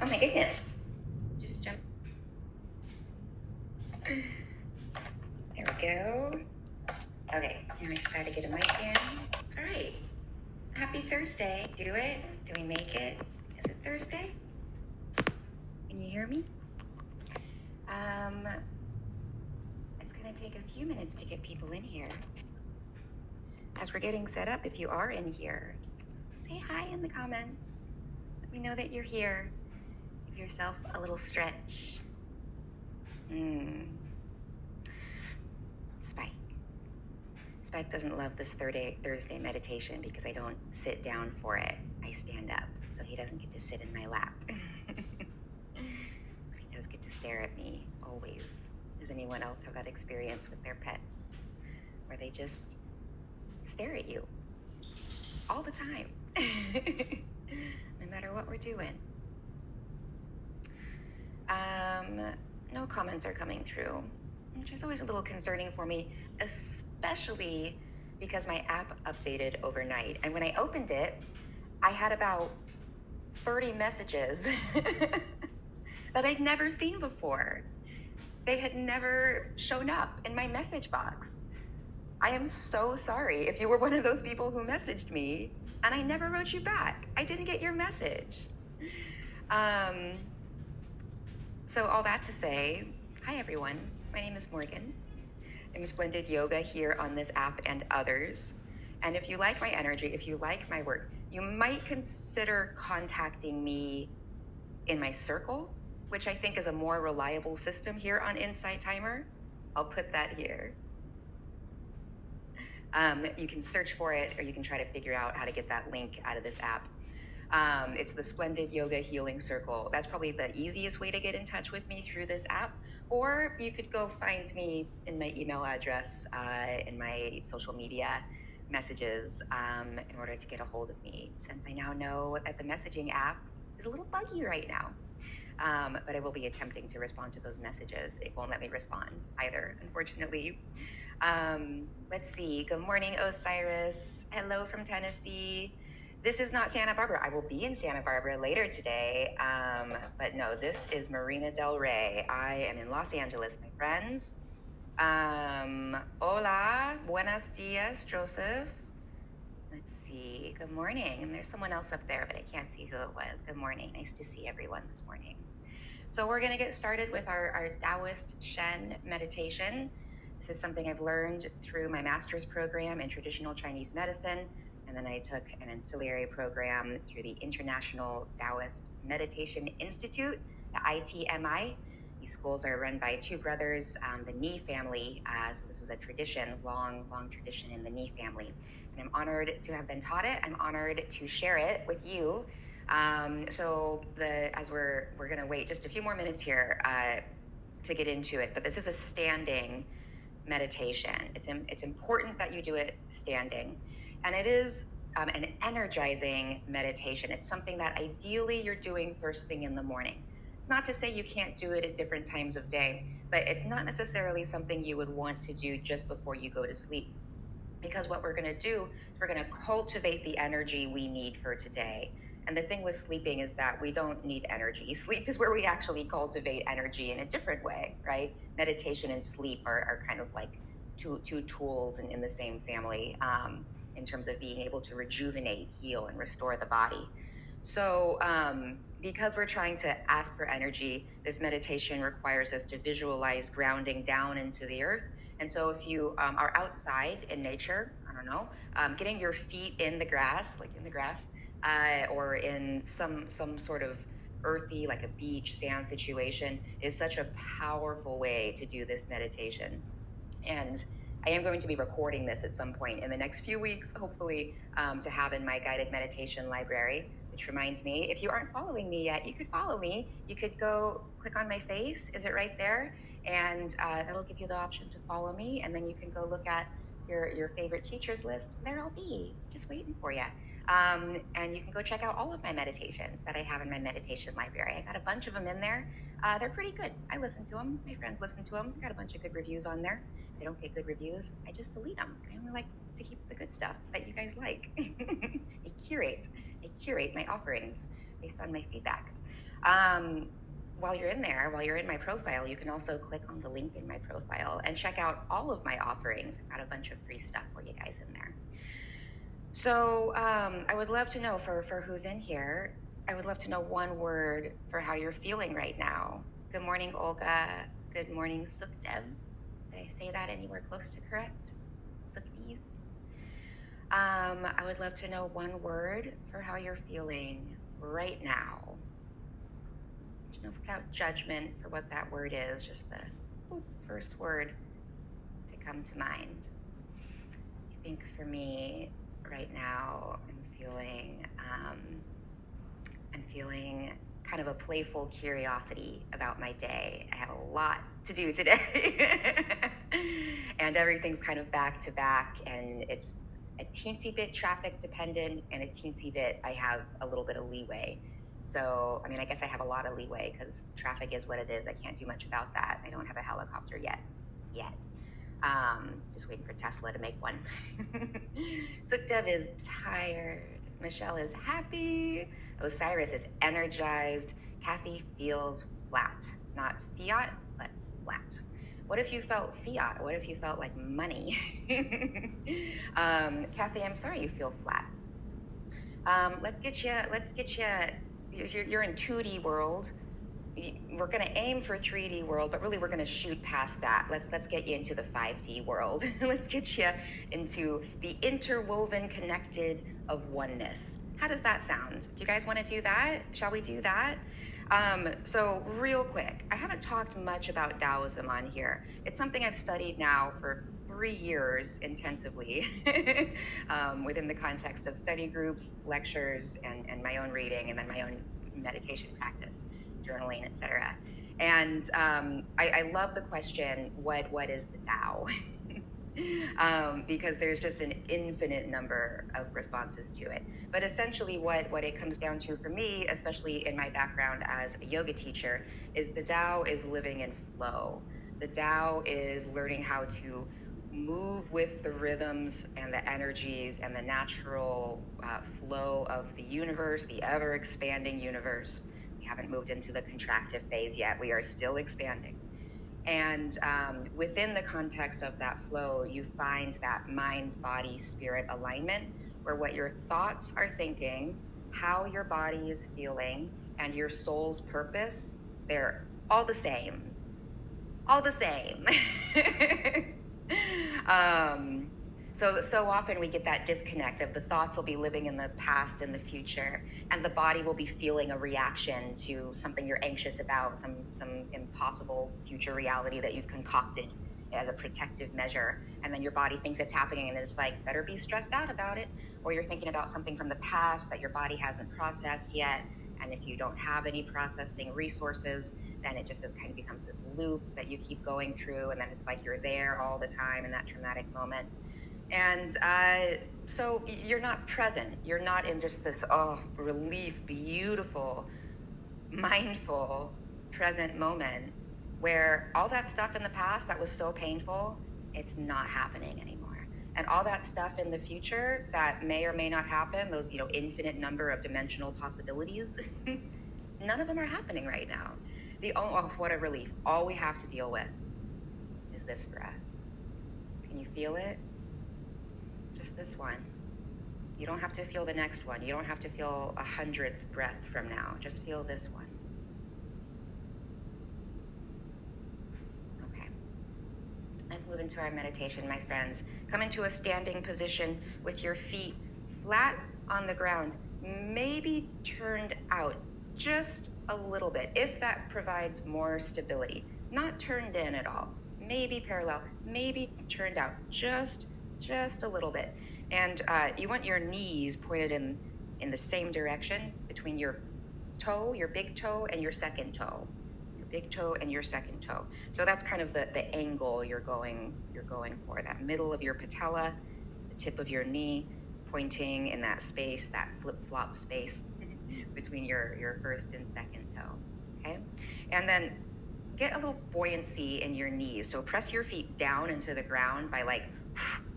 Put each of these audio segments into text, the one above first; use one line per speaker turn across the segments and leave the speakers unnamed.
Oh my goodness. Just jump. There we go. Okay, now I just gotta get a mic in. All right. Happy Thursday. Do it? Do we make it? Is it Thursday? Can you hear me? It's gonna take a few minutes to get people in here. As we're getting set up, if you are in here, say hi in the comments. Let me know that you're here. Give yourself a little stretch. Spike. Spike doesn't love this Thursday meditation because I don't sit down for it. I stand up, so he doesn't get to sit in my lap. But he does get to stare at me, always. Does anyone else have that experience with their pets? Where they just stare at you all the time, no matter what we're doing. No comments are coming through, which is always a little concerning for me, especially because my app updated overnight. And when I opened it, I had about 30 messages that I'd never seen before. They had never shown up in my message box. I am so sorry if you were one of those people who messaged me and I never wrote you back. I didn't get your message. So all that to say, hi everyone, my name is Morgan. I'm Splendid Yoga here on this app and others. And if you like my energy, if you like my work, you might consider contacting me in my circle, which I think is a more reliable system here on Insight Timer. I'll put that here. You can search for it, or you can try to figure out how to get that link out of this app. It's the Splendid Yoga Healing Circle. That's probably the easiest way to get in touch with me through this app. Or you could go find me in my email address, in my social media messages, in order to get a hold of me, since I now know that the messaging app is a little buggy right now. But I will be attempting to respond to those messages. It won't let me respond either, unfortunately. Let's see. Good morning, Osiris. Hello from Tennessee. This is not Santa Barbara. I will be in Santa Barbara later today. But no, this is Marina Del Rey. I am in Los Angeles, my friends. Hola, buenos dias, Joseph. Let's see. Good morning. And there's someone else up there, but I can't see who it was. Good morning. Nice to see everyone this morning. So we're going to get started with our Taoist Shen meditation. This is something I've learned through my master's program in traditional Chinese medicine. And then I took an ancillary program through the International Taoist Meditation Institute, the ITMI. These schools are run by two brothers, the Ni family. So this is a tradition, long tradition in the Ni family. And I'm honored to have been taught it. I'm honored to share it with you. As we're going to wait just a few more minutes here to get into it, but this is a standing meditation. It's important that you do it standing, and it is an energizing meditation. It's something that ideally you're doing first thing in the morning. It's not to say you can't do it at different times of day, but it's not necessarily something you would want to do just before you go to sleep. Because what we're going to do is we're going to cultivate the energy we need for today. And the thing with sleeping is that we don't need energy. Sleep is where we actually cultivate energy in a different way, right? Meditation and sleep are kind of like two tools in the same family, in terms of being able to rejuvenate, heal, and restore the body. So because we're trying to ask for energy, this meditation requires us to visualize grounding down into the earth. And so if you are outside in nature, I don't know, getting your feet in the grass, or in some sort of earthy, like a beach, sand situation, is such a powerful way to do this meditation. And I am going to be recording this at some point in the next few weeks, hopefully, to have in my guided meditation library. Which reminds me, if you aren't following me yet, you could follow me. You could go click on my face. Is it right there? And that'll give you the option to follow me. And then you can go look at your favorite teachers list. There I'll be, just waiting for you. And you can go check out all of my meditations that I have in my meditation library. I got a bunch of them in there. They're pretty good. I listen to them. My friends listen to them. I got a bunch of good reviews on there. If they don't get good reviews, I just delete them. I only like to keep the good stuff that you guys like. I curate my offerings based on my feedback. While you're in there, while you're in my profile, you can also click on the link in my profile and check out all of my offerings. I've got a bunch of free stuff for you guys in there. So I would love to know for who's in here, I would love to know one word for how you're feeling right now. Good morning, Olga. Good morning, Sukhdev. Did I say that anywhere close to correct? Sukhdev. I would love to know one word for how you're feeling right now. Without judgment for what that word is, just the first word to come to mind. I think for me right now, I'm feeling kind of a playful curiosity about my day. I have a lot to do today. And everything's kind of back to back, and it's a teensy bit traffic dependent and a teensy bit I have a little bit of leeway. So, I mean, I guess I have a lot of leeway because traffic is what it is. I can't do much about that. I don't have a helicopter yet. Just waiting for Tesla to make one. Sukhdev is tired. Michelle is happy. Osiris is energized. Kathy feels flat. Not fiat, but flat. What if you felt fiat? What if you felt like money? Kathy, I'm sorry you feel flat. Let's get you, you're in 2D world. We're going to aim for 3D world, but really we're going to shoot past that. Let's get you into the 5D world. Let's get you into the interwoven connected of oneness. How does that sound? Do you guys want to do that? Shall we do that? So real quick, I haven't talked much about Taoism on here. It's something I've studied now for 3 years intensively within the context of study groups, lectures, and my own reading, and then my own meditation practice, journaling, etc. And I love the question, what is the Tao? Because there's just an infinite number of responses to it. But essentially what it comes down to for me, especially in my background as a yoga teacher, is the Tao is living in flow. The Tao is learning how to move with the rhythms and the energies and the natural flow of the universe, the ever-expanding universe. We haven't moved into the contractive phase yet. We are still expanding. And within the context of that flow, you find that mind, body, spirit alignment, where what your thoughts are thinking, how your body is feeling, and your soul's purpose, they're all the same. All the same. So often we get that disconnect of the thoughts will be living in the past and the future, and the body will be feeling a reaction to something you're anxious about, some impossible future reality that you've concocted as a protective measure, and then your body thinks it's happening and it's like, better be stressed out about it. Or you're thinking about something from the past that your body hasn't processed yet, and if you don't have any processing resources, then it just kind of becomes this loop that you keep going through, and then it's like you're there all the time in that traumatic moment. And so you're not present. You're not in just this, relief, beautiful, mindful, present moment where all that stuff in the past that was so painful, it's not happening anymore. And all that stuff in the future that may or may not happen, those, infinite number of dimensional possibilities, none of them are happening right now. What a relief. All we have to deal with is this breath. Can you feel it? Just this one. You don't have to feel the next one. You don't have to feel 100th breath from now. Just feel this one. Okay. Let's move into our meditation, my friends. Come into a standing position with your feet flat on the ground, maybe turned out just a little bit, if that provides more stability. Not turned in at all. Maybe parallel, maybe turned out just a little bit. And you want your knees pointed in the same direction between your toe, your big toe, and your second toe. Your big toe and your second toe. So that's kind of the angle you're going for. That middle of your patella, the tip of your knee, pointing in that space, that flip-flop space between your first and second toe. Okay? And then get a little buoyancy in your knees. So press your feet down into the ground by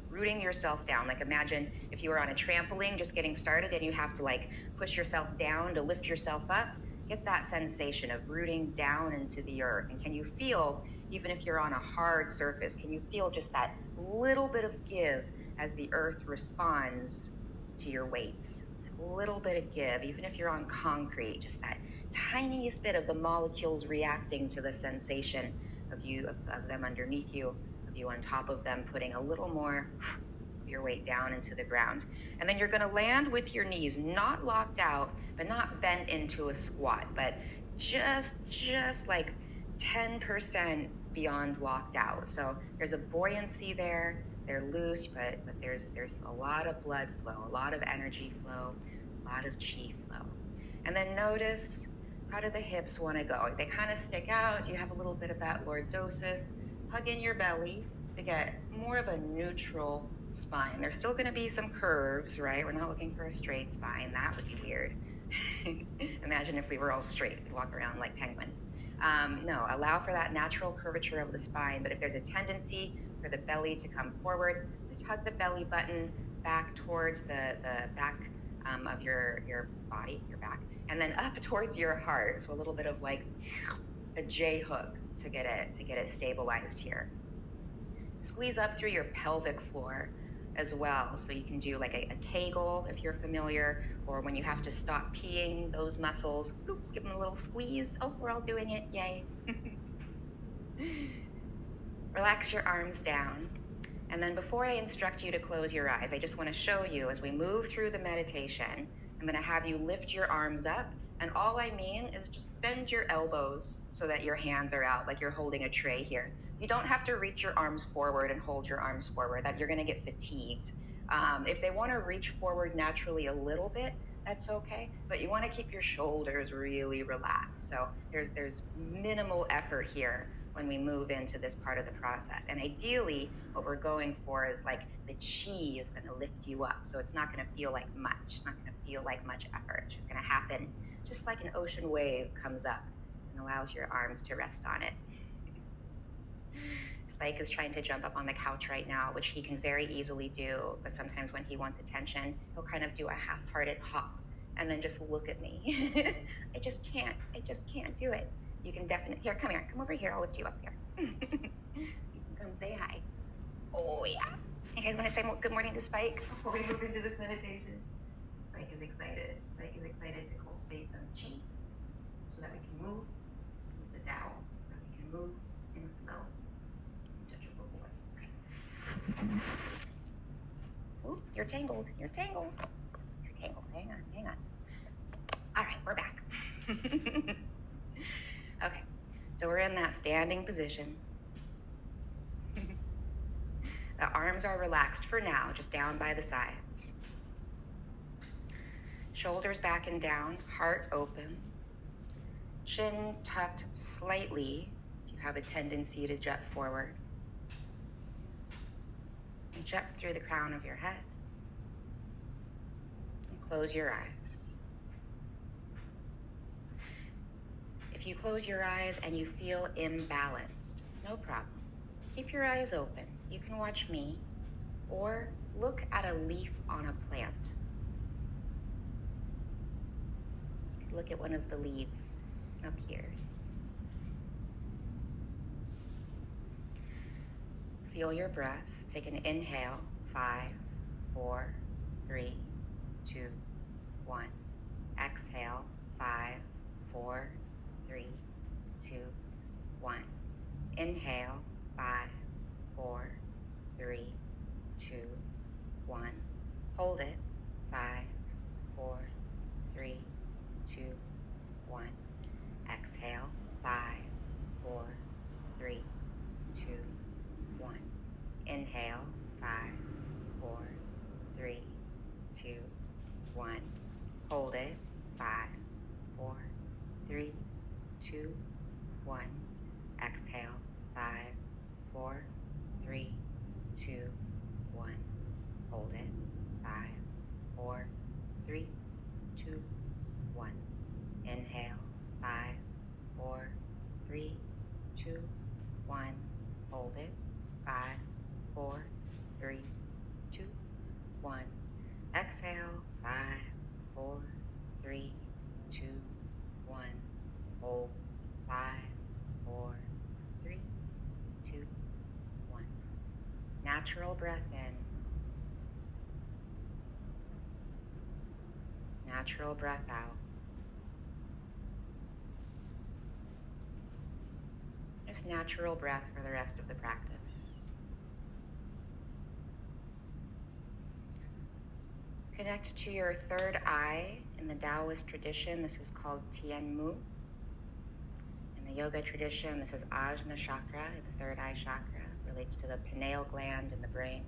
rooting yourself down. Like imagine if you were on a trampoline just getting started and you have to push yourself down to lift yourself up. Get that sensation of rooting down into the earth. And can you feel, even if you're on a hard surface, can you feel just that little bit of give as the earth responds to your weights? A little bit of give, even if you're on concrete, just that tiniest bit of the molecules reacting to the sensation of you, of them underneath you, of you on top of them, putting a little more of your weight down into the ground. And then you're going to land with your knees not locked out, but not bent into a squat, but just like 10% beyond locked out. So there's a buoyancy there. They're loose, but there's a lot of blood flow, a lot of energy flow, a lot of chi flow. And then notice, how do the hips want to go? They kind of stick out. You have a little bit of that lordosis. Hug in your belly to get more of a neutral spine. There's still going to be some curves, right? We're not looking for a straight spine. That would be weird. Imagine if we were all straight. We'd walk around like penguins. No, allow for that natural curvature of the spine. But if there's a tendency for the belly to come forward, just hug the belly button back towards the back of your body, your back, and then up towards your heart. So a little bit of like a J hook to get it stabilized here. Squeeze up through your pelvic floor as well. So you can do like a Kegel if you're familiar, or when you have to stop peeing, those muscles, give them a little squeeze. Oh, we're all doing it, yay. Relax your arms down. And then before I instruct you to close your eyes, I just want to show you as we move through the meditation, I'm going to have you lift your arms up. And all I mean is just bend your elbows so that your hands are out, like you're holding a tray here. You don't have to reach your arms forward and hold your arms forward. That you're going to get fatigued. If they want to reach forward naturally a little bit, that's okay. But you want to keep your shoulders really relaxed. So there's minimal effort here when we move into this part of the process. And ideally, what we're going for is like the chi is going to lift you up. So it's not going to feel like much. It's not going to feel like much effort. It's just going to happen just like an ocean wave comes up and allows your arms to rest on it. Spike is trying to jump up on the couch right now, which he can very easily do. But sometimes when he wants attention, he'll kind of do a half-hearted hop and then just look at me. I just can't do it. You can definitely, here, come over here. I'll lift you up here. You can come say hi. Oh yeah. You guys want to say good morning to Spike before we move into this meditation? Spike is excited. Spike is excited to cultivate some chi so that we can move the Tao, so that we can move in flow. Touch your boy. Ooh, you're tangled. You're tangled. You're tangled. Hang on. All right, we're back. Okay, so we're in that standing position. The arms are relaxed for now, just down by the sides. Shoulders back and down, heart open. Chin tucked slightly if you have a tendency to jut forward. And jut through the crown of your head. And close your eyes. If you close your eyes and you feel imbalanced, no problem. Keep your eyes open. You can watch me or look at a leaf on a plant. You could look at one of the leaves up here. Feel your breath. Take an inhale. 5, 4, 3, 2, 1. Exhale. 5, 4, 3, 2, 1. Inhale. 5, 4, 3, 2, 1. Hold it. 5, 4, 3, 2, 1. Exhale. 5, 4, 3, 2, 1. Inhale. 5, 4, 3, 2, 1. Hold it. 5, 4, 3, 2, 1. Exhale. 5, 4, 3, 2, 1. Hold it. 5, 4, 3, 2, 1. Inhale. 5, 4, 3, 2, 1. Hold it. 5, 4, 3, 2, 1. Exhale. 5, 4, 3, 2, 1. hold. 5, 4, 3, 2, 1. Natural breath in. Natural breath out. Just natural breath for the rest of the practice. Connect to your third eye. In the Taoist tradition, this is called Tian Mu. In the yoga tradition, this is Ajna chakra, the third eye chakra. It relates to the pineal gland in the brain.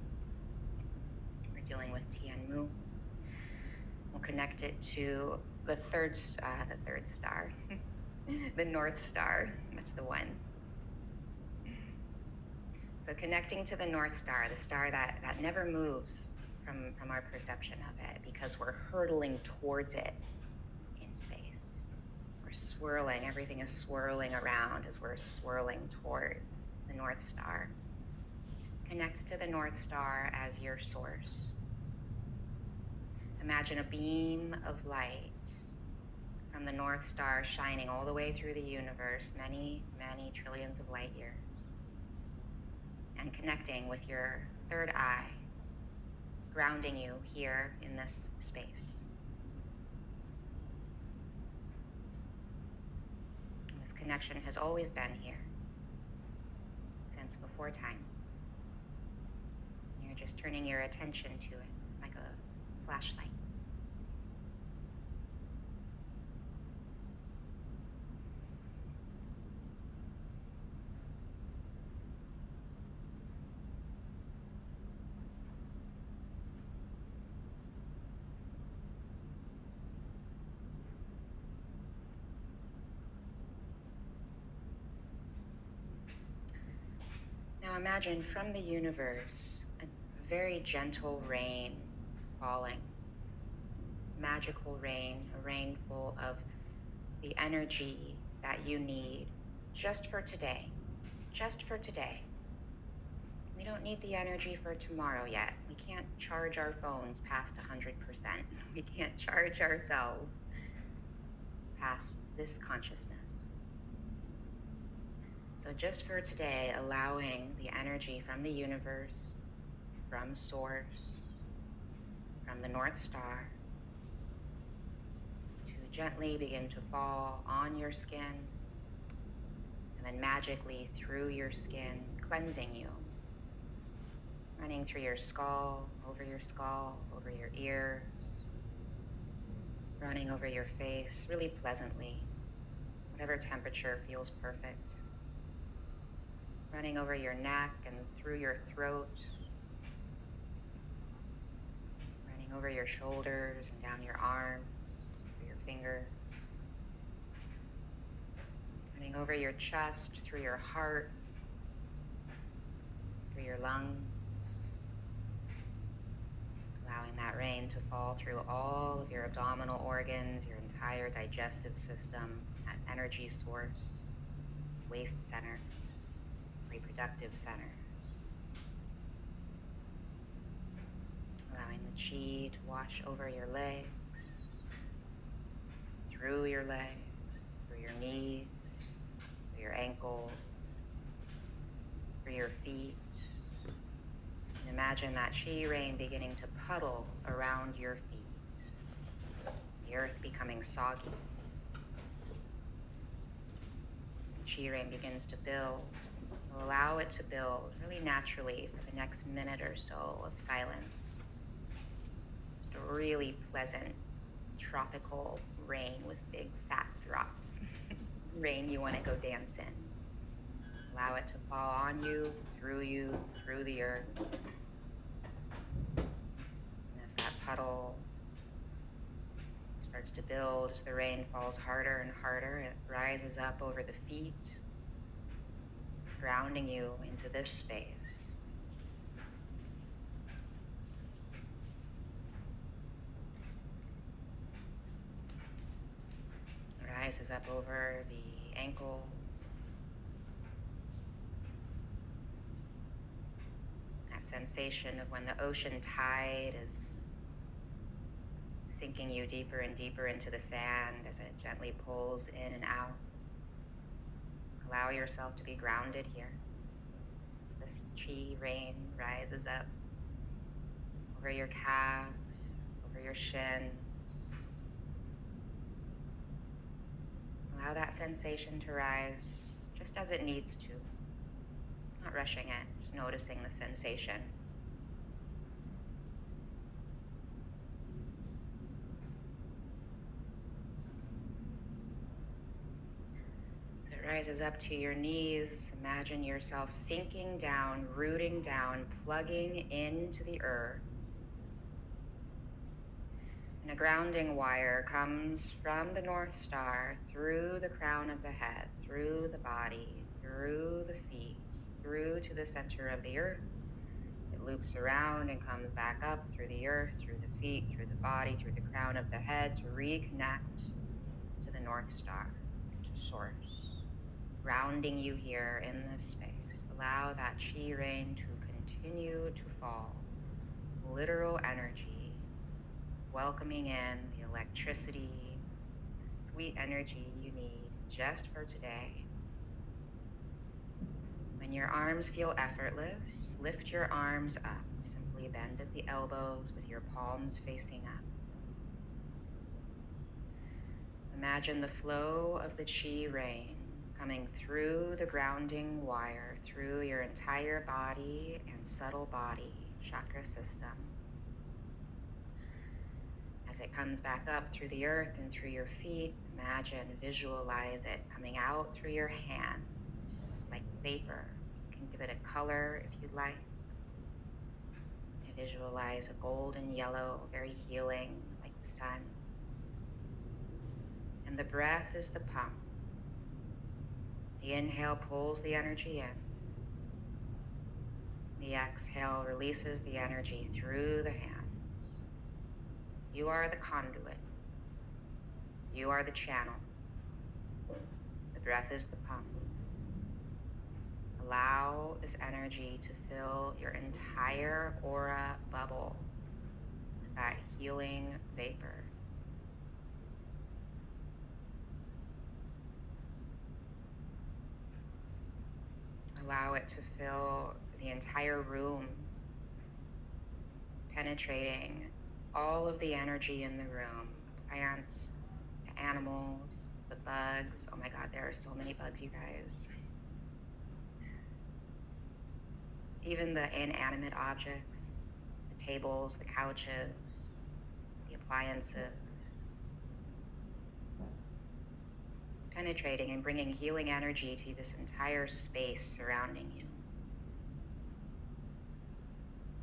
We're dealing with Tian Mu. We'll connect it to the third star, the North Star. That's the one. So connecting to the North Star, the star that never moves from our perception of it, because we're hurtling towards it in space. We're swirling, everything is swirling around as we're swirling towards the North Star. Connect to the North Star as your source. Imagine a beam of light from the North Star shining all the way through the universe, many, many trillions of light years, and connecting with your third eye, grounding you here in this space. And this connection has always been here, since before time. You're just turning your attention to it like a flashlight. Now imagine from the universe a very gentle rain falling. Magical rain, a rain full of the energy that you need just for today. Just for today. We don't need the energy for tomorrow yet. We can't charge our phones past 100%. We can't charge ourselves past this consciousness. So just for today, allowing the energy from the universe, from Source, from the North Star, to gently begin to fall on your skin, and then magically through your skin, cleansing you, running through your skull, over your ears, running over your face, really pleasantly, whatever temperature feels perfect. Running over your neck and through your throat, running over your shoulders and down your arms, through your fingers, running over your chest, through your heart, through your lungs, allowing that rain to fall through all of your abdominal organs, your entire digestive system, that energy source, waist centers, reproductive centers. Allowing the chi to wash over your legs, through your legs, through your knees, through your ankles, through your feet. And imagine that chi rain beginning to puddle around your feet, the earth becoming soggy. Chi rain begins to build. We'll allow it to build really naturally for the next minute or so of silence. Just a really pleasant tropical rain with big fat drops. Rain you want to go dance in. Allow it to fall on you, through the earth. And as that puddle starts to build, as the rain falls harder and harder, it rises up over the feet, grounding you into this space. It rises up over the ankles, that sensation of when the ocean tide is sinking you deeper and deeper into the sand as it gently pulls in and out. Allow yourself to be grounded here. As this chi rain rises up over your calves, over your shins. Allow that sensation to rise just as it needs to. Not rushing it, just noticing the sensation. As it rises up to your knees, imagine yourself sinking down, rooting down, plugging into the earth. And a grounding wire comes from the North Star through the crown of the head, through the body, through the feet, through to the center of the earth. It loops around and comes back up through the earth, through the feet, through the body, through the crown of the head to reconnect to the North Star, to Source, grounding you here in this space. Allow that chi rain to continue to fall, literal energy, welcoming in the electricity, the sweet energy you need just for today. When your arms feel effortless, lift your arms up. Simply bend at the elbows with your palms facing up. Imagine the flow of the chi rain coming through the grounding wire, through your entire body and subtle body chakra system. As it comes back up through the earth and through your feet, imagine, visualize it coming out through your hands like vapor. You can give it a color if you'd like. I visualize a golden yellow, very healing, like the sun. And the breath is the pump. The inhale pulls the energy in. The exhale releases the energy through the hands. You are the conduit. You are the channel. The breath is the pump. Allow this energy to fill your entire aura bubble with that healing vapor. Allow it to fill the entire room, penetrating all of the energy in the room, the plants, the animals, the bugs. Oh my God, there are so many bugs, you guys. Even the inanimate objects, the tables, the couches, the appliances. Penetrating and bringing healing energy to this entire space surrounding you.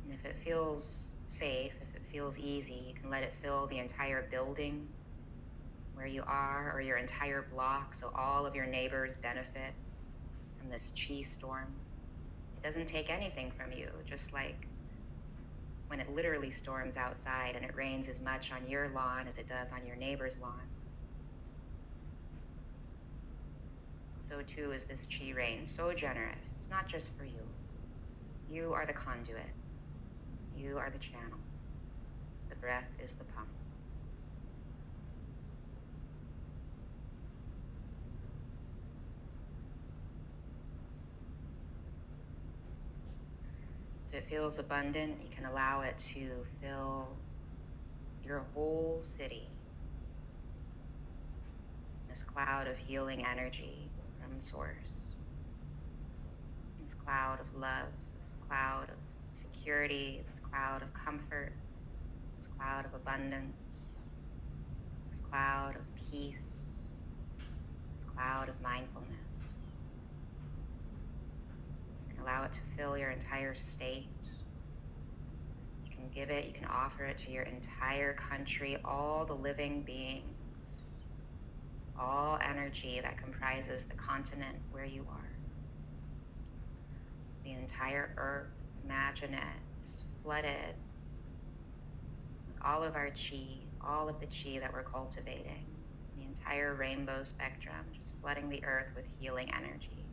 And if it feels safe, if it feels easy, you can let it fill the entire building where you are, or your entire block, so all of your neighbors benefit from this chi storm. It doesn't take anything from you, just like when it literally storms outside and it rains as much on your lawn as it does on your neighbor's lawn. So too is this chi rain, so generous. It's not just for you. You are the conduit. You are the channel. The breath is the pump. If it feels abundant, you can allow it to fill your whole city. This cloud of healing energy from Source. This cloud of love, this cloud of security, this cloud of comfort, this cloud of abundance, this cloud of peace, this cloud of mindfulness. You can allow it to fill your entire state. You can give it, you can offer it to your entire country, all the living beings, all energy that comprises the continent where you are. The entire earth, imagine it just flooded with all of our chi, all of the chi that we're cultivating. The entire rainbow spectrum, just flooding the earth with healing energy.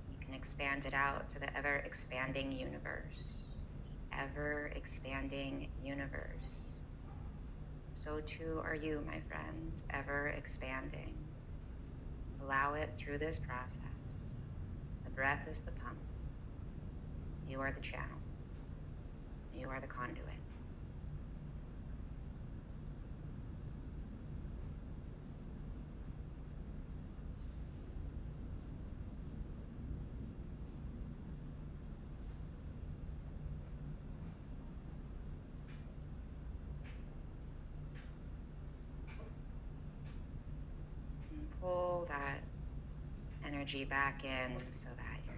You can expand it out to the ever-expanding universe. The ever-expanding universe. So too are you, my friend, ever-expanding. Allow it through this process. The breath is the pump. You are the channel. You are the conduit. And pull that energy back in so that you're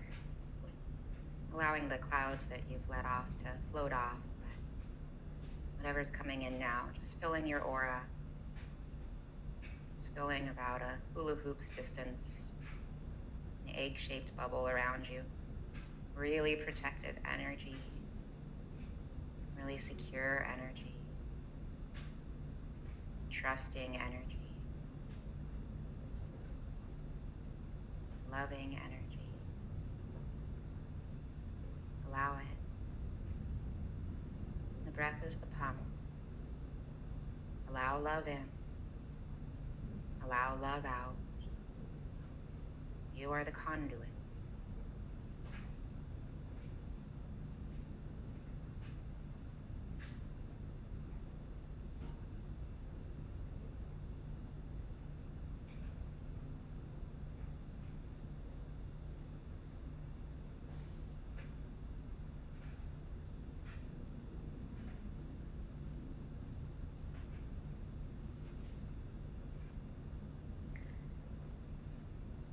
allowing the clouds that you've let off to float off. But whatever's coming in now, just fill in your aura. Just filling about a hula hoop's distance, an egg-shaped bubble around you. Really protected energy. Really secure energy. Trusting energy. Loving energy. Allow it. The breath is the pump. Allow love in. Allow love out. You are the conduit.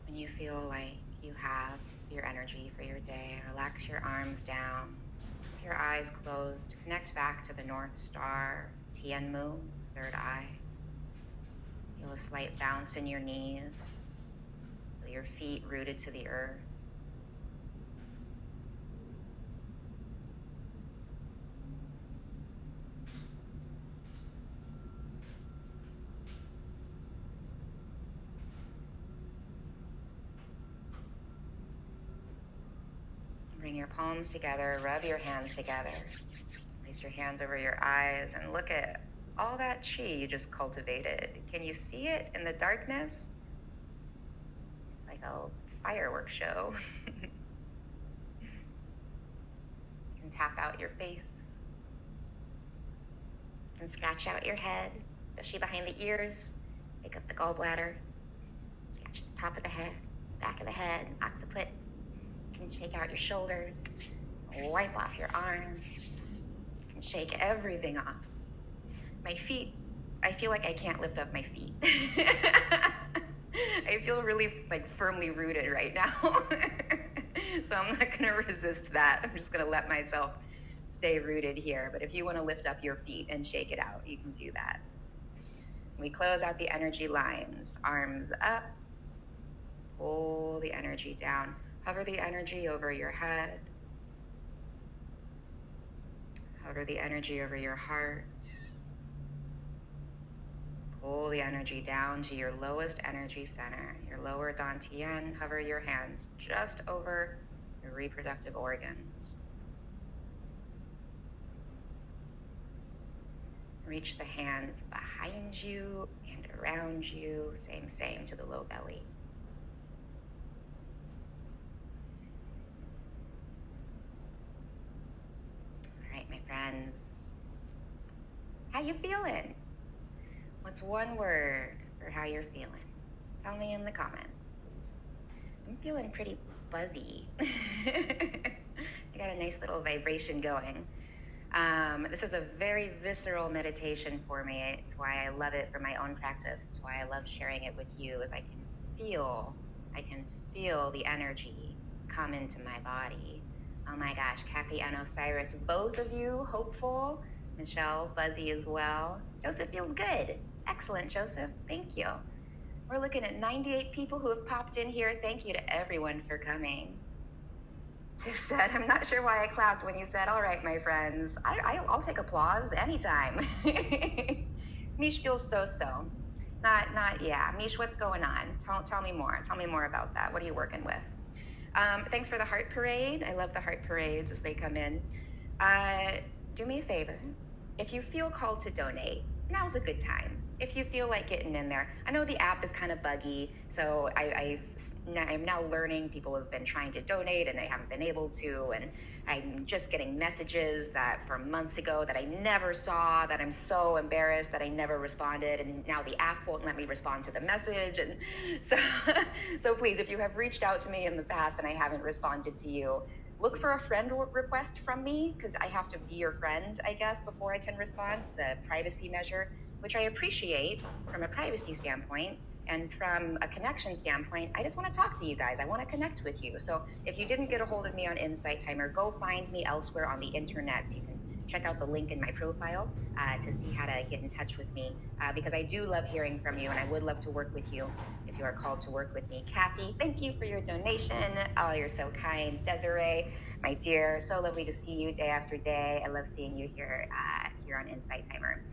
When you feel like you have your energy for your day, relax your arms down, keep your eyes closed, connect back to the North Star, Tianmu, third eye. Feel a slight bounce in your knees, feel your feet rooted to the earth. Bring your palms together, rub your hands together. Place your hands over your eyes and look at all that chi you just cultivated. Can you see it in the darkness? It's like a fireworks show. You can tap out your face. You can scratch out your head, especially behind the ears. Pick up the gallbladder. Scratch the top of the head, back of the head, occiput. You can shake out your shoulders, wipe off your arms. You can shake everything off. My feet, I feel like I can't lift up my feet. I feel really like firmly rooted right now. So I'm not gonna resist that. I'm just gonna let myself stay rooted here. But if you wanna lift up your feet and shake it out, you can do that. We close out the energy lines, arms up, pull the energy down. Hover the energy over your head. Hover the energy over your heart. Pull the energy down to your lowest energy center, your lower dantian. Hover your hands just over your reproductive organs. Reach the hands behind you and around you. Same to the low belly. My friends, how you feeling? What's one word for how you're feeling? Tell me in the comments. I'm feeling pretty buzzy. I got a nice little vibration going. This is a very visceral meditation for me. It's why I love it for my own practice. It's why I love sharing it with you, is I can feel the energy come into my body. Oh my gosh, Kathy and Osiris, both of you hopeful. Michelle, buzzy as well. Joseph feels good. Excellent, Joseph. Thank you. We're looking at 98 people who have popped in here. Thank you to everyone for coming. Tiff said, I'm not sure why I clapped when you said, all right, my friends. I'll take applause anytime. Mish feels so-so. Yeah. Mish, what's going on? Tell me more. Tell me more about that. What are you working with? Thanks for the heart parade. I love the heart parades as they come in. Do me a favor. If you feel called to donate, now's a good time. if you feel like getting in there. I know the app is kind of buggy, so I'm now learning. People have been trying to donate and they haven't been able to, and I'm just getting messages that from months ago that I never saw, that I'm so embarrassed that I never responded, and now the app won't let me respond to the message. And so, so please, if you have reached out to me in the past and I haven't responded to you, look for a friend request from me, because I have to be your friend, I guess, before I can respond. It's a privacy measure, which I appreciate from a privacy standpoint. And from a connection standpoint, I just want to talk to you guys. I want to connect with you. So if you didn't get a hold of me on Insight Timer, go find me elsewhere on the internet. So you can check out the link in my profile to see how to get in touch with me, because I do love hearing from you and I would love to work with you if you are called to work with me. Kathy, thank you for your donation. Oh, you're so kind. Desiree, my dear, so lovely to see you day after day. I love seeing you here on Insight Timer.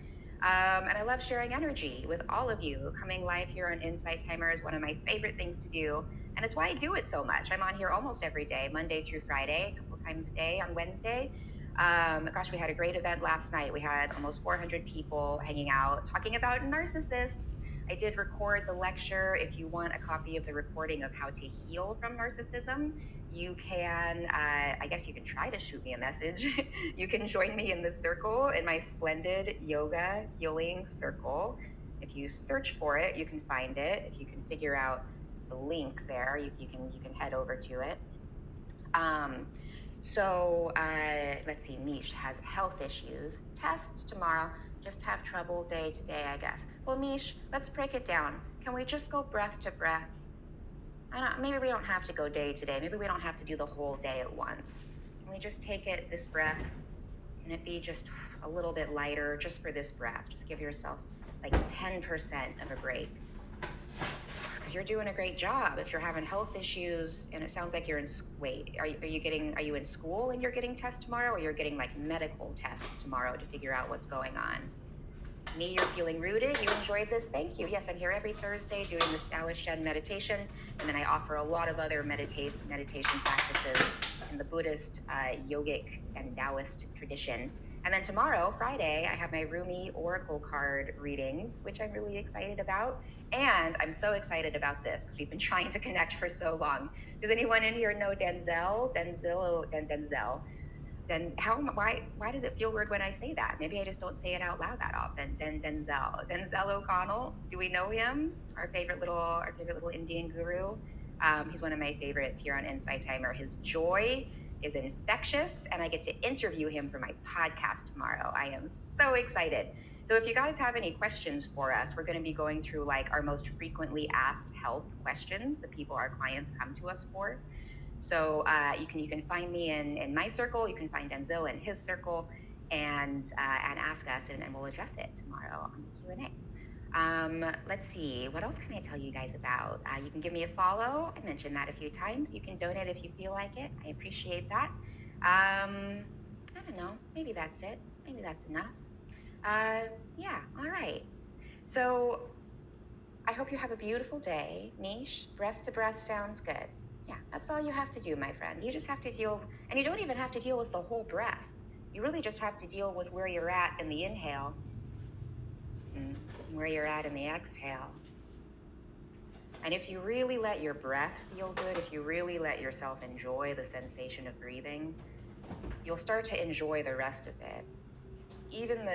And I love sharing energy with all of you. Coming live here on Insight Timer is one of my favorite things to do. And it's why I do it so much. I'm on here almost every day, Monday through Friday, a couple times a day on Wednesday. Gosh, we had a great event last night. We had almost 400 people hanging out talking about narcissists. I did record the lecture. If you want a copy of the recording of how to heal from narcissism, you can, I guess you can try to shoot me a message. You can join me in the circle, in my splendid yoga healing circle. If you search for it, you can find it. If you can figure out the link there, you can head over to it. Let's see, Mish has health issues. Tests tomorrow, just have trouble day to day, I guess. Well, Mish, let's break it down. Can we just go breath to breath? Maybe we don't have to go day to day. Maybe we don't have to do the whole day at once. Can we just take it, this breath? Can it be just a little bit lighter just for this breath? Just give yourself like 10% of a break. Because you're doing a great job. If you're having health issues, and it sounds like you're in, are you in school and you're getting tests tomorrow, or you're getting like medical tests tomorrow to figure out what's going on? Me, you're feeling rooted. You enjoyed this. Thank you. Yes, I'm here every Thursday doing this Taoist Shen meditation. And then I offer a lot of other meditation practices in the Buddhist, yogic, and Taoist tradition. And then tomorrow, Friday, I have my Rumi Oracle card readings, which I'm really excited about. And I'm so excited about this because we've been trying to connect for so long. Does anyone in here know Denzel? Then why does it feel weird when I say that? Maybe I just don't say it out loud that often. Denzel O'Connell. Do we know him? Our favorite little Indian guru. He's one of my favorites here on Insight Timer. His joy is infectious, and I get to interview him for my podcast tomorrow. I am so excited. So if you guys have any questions for us, we're going to be going through like our most frequently asked health questions that our clients come to us for. So you can find me in my circle. You can find Denzel in his circle, and ask us, and we'll address it tomorrow on the Q&A. Let's see, what else can I tell you guys about? You can give me a follow. I mentioned that a few times. You can donate if you feel like it. I appreciate that. I don't know. Maybe that's it. Maybe that's enough. Yeah. All right. So I hope you have a beautiful day. Mish, breath to breath sounds good. Yeah, that's all you have to do, my friend. You just have to deal, and you don't even have to deal with the whole breath. You really just have to deal with where you're at in the inhale and where you're at in the exhale. And if you really let your breath feel good, if you really let yourself enjoy the sensation of breathing, you'll start to enjoy the rest of it. Even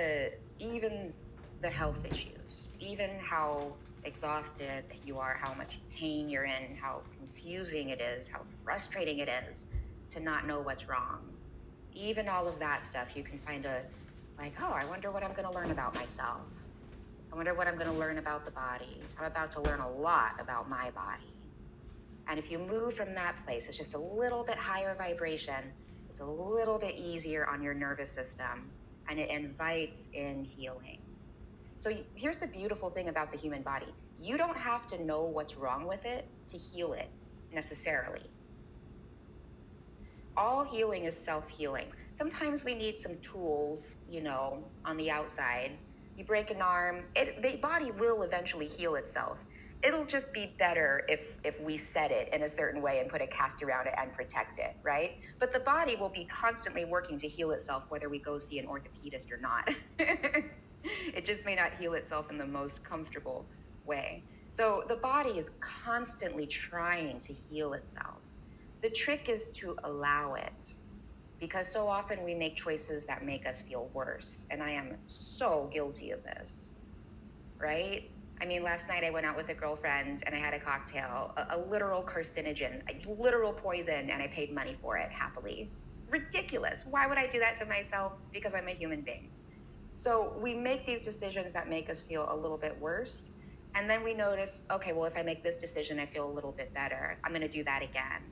the health issues, even how exhausted you are, how much pain you're in, how confusing it is, how frustrating it is to not know what's wrong. Even all of that stuff, you can find I wonder what I'm going to learn about myself. I wonder what I'm going to learn about the body. I'm about to learn a lot about my body. And if you move from that place, it's just a little bit higher vibration. It's a little bit easier on your nervous system, and it invites in healing. So here's the beautiful thing about the human body. You don't have to know what's wrong with it to heal it necessarily. All healing is self-healing. Sometimes we need some tools, on the outside. You break an arm, the body will eventually heal itself. It'll just be better if we set it in a certain way and put a cast around it and protect it, right? But the body will be constantly working to heal itself, whether we go see an orthopedist or not. It just may not heal itself in the most comfortable way. So the body is constantly trying to heal itself. The trick is to allow it, because so often we make choices that make us feel worse. And I am so guilty of this, right? I mean, last night I went out with a girlfriend and I had a cocktail, a literal carcinogen, a literal poison, and I paid money for it happily. Ridiculous. Why would I do that to myself? Because I'm a human being. So we make these decisions that make us feel a little bit worse. And then we notice, okay, well, if I make this decision, I feel a little bit better. I'm going to do that again.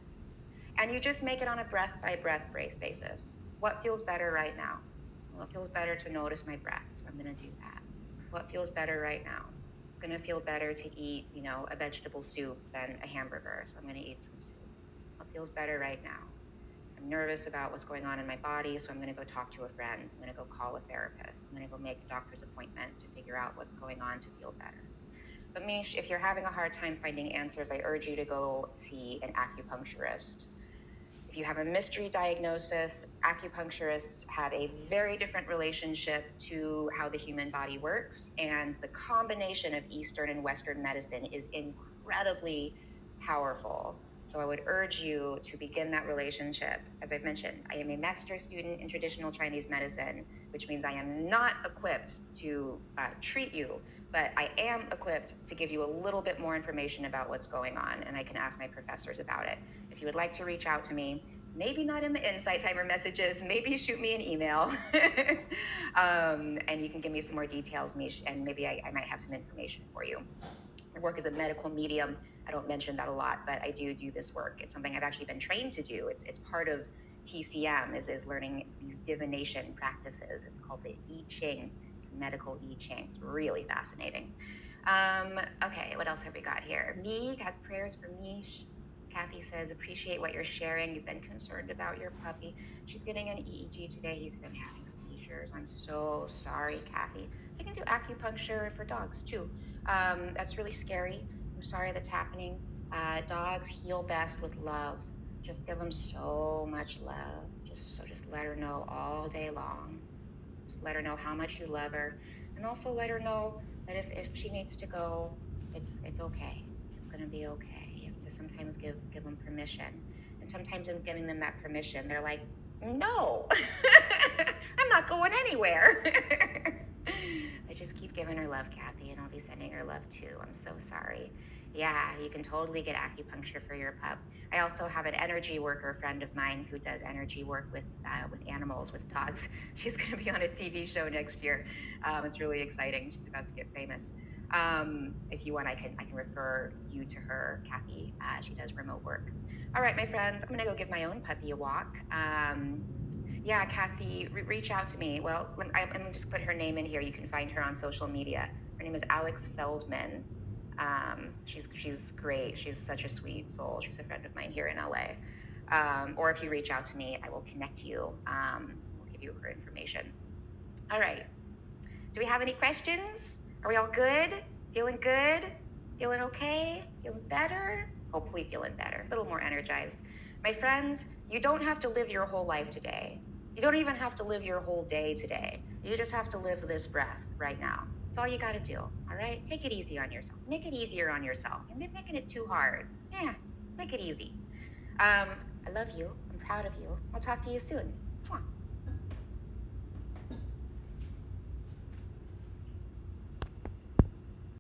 And you just make it on a breath by breath basis. What feels better right now? Well, it feels better to notice my breath, so I'm going to do that. What feels better right now? It's going to feel better to eat, a vegetable soup than a hamburger, so I'm going to eat some soup. What feels better right now? I'm nervous about what's going on in my body, so I'm going to go talk to a friend. I'm going to go call a therapist. I'm going to go make a doctor's appointment to figure out what's going on to feel better. But Mish, if you're having a hard time finding answers, I urge you to go see an acupuncturist. If you have a mystery diagnosis, acupuncturists have a very different relationship to how the human body works, and the combination of Eastern and Western medicine is incredibly powerful. So I would urge you to begin that relationship. As I've mentioned, I am a master's student in traditional Chinese medicine, which means I am not equipped to treat you, but I am equipped to give you a little bit more information about what's going on, and I can ask my professors about it. If you would like to reach out to me, maybe not in the Insight Timer messages, maybe shoot me an email, and you can give me some more details, Mish, and maybe I might have some information for you. I work as a medical medium. I don't mention that a lot, but I do this work. It's something I've actually been trained to do. It's part of TCM is learning these divination practices. It's called the I Ching, medical I Ching. It's really fascinating. Okay, what else have we got here? Me has prayers for Mish. Kathy says, appreciate what you're sharing. You've been concerned about your puppy. She's getting an EEG today. He's been having seizures. I'm so sorry, Kathy. I can do acupuncture for dogs too. That's really scary. I'm sorry that's happening. Dogs heal best with love. Just give them so much love. Just let her know all day long. Just let her know how much you love her, and also let her know that if she needs to go, it's okay. It's gonna be okay. You have to sometimes give them permission, and sometimes in giving them that permission, they're like, no, I'm not going anywhere. I just keep giving her love, Kathy, and I'll be sending her love too. I'm so sorry. Yeah, you can totally get acupuncture for your pup. I also have an energy worker friend of mine who does energy work with animals, with dogs. She's going to be on a TV show next year. It's really exciting. She's about to get famous. If you want, I can refer you to her, Kathy. She does remote work. All right, my friends, I'm going to go give my own puppy a walk. Yeah, Kathy, reach out to me. Well, let me just put her name in here. You can find her on social media. Her name is Alex Feldman. She's great. She's such a sweet soul. She's a friend of mine here in LA. Or if you reach out to me, I will connect you. We'll give you her information. All right. Do we have any questions? Are we all good? Feeling good? Feeling okay? Feeling better? Hopefully feeling better, a little more energized. My friends, you don't have to live your whole life today. You don't even have to live your whole day today. You just have to live this breath right now. That's all you got to do, all right? Take it easy on yourself. Make it easier on yourself. You're making it too hard. Yeah, make it easy. I love you. I'm proud of you. I'll talk to you soon. Mwah.